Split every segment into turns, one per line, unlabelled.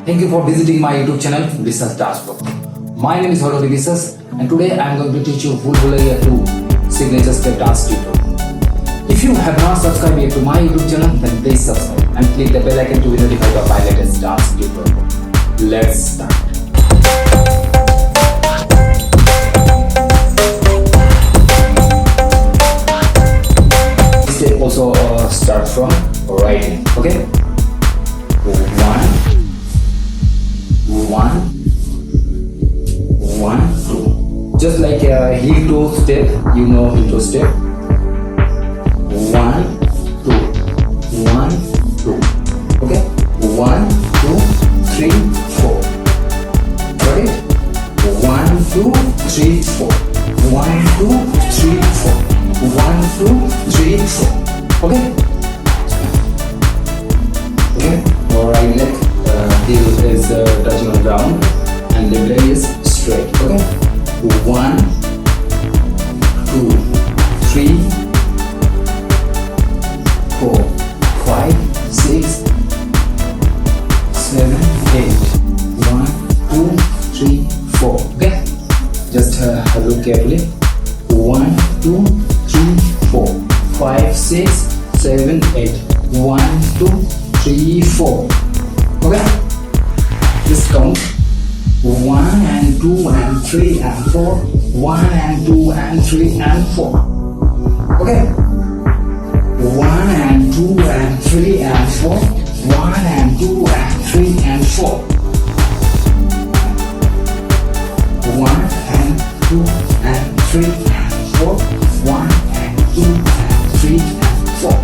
Thank you for visiting my YouTube channel, Biswas Dancefloor. My name is Harahari and today I am going to teach you bhulaiyaa 2 signature step dance tutorial. If you have not subscribed yet to my YouTube channel, then please subscribe and click the bell icon to be notified of my latest dance tutorial. Let's start. This step also start from right hand. Okay. 1, 2. Just like a heel toe step, you know heel toe step. 1, 2, 1, 2. Okay. 1, 2, 3, 4. Got it? 1, 2, 3, 4. 1, 2, 3, 4. 1, 2, 3, 4. Okay. Okay. Alright, leg heel is touching on the ground and the leg is straight. Okay. 1, 2, 3, 4, 5, 6, 7, 8. 1, 2, 3, 4. Okay. Just look carefully. 1, 2, 3, 4, 5, 6, 7, 8. 1, 2, 3, 4. Okay. Just count. 1 and 2 and 3 and 4. 1 and 2 and 3 and 4. Okay. 1 and 2 and 3 and 4. 1 and 2 and 3 and 4. 1 and 2 and 3 and 4. 1 and 2 and 3 and 4.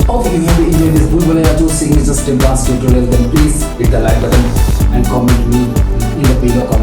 Okay, if you have enjoyed this bhulaiyaa 2 signature step dance tutorial, then please hit the like button and comment me in the below comment.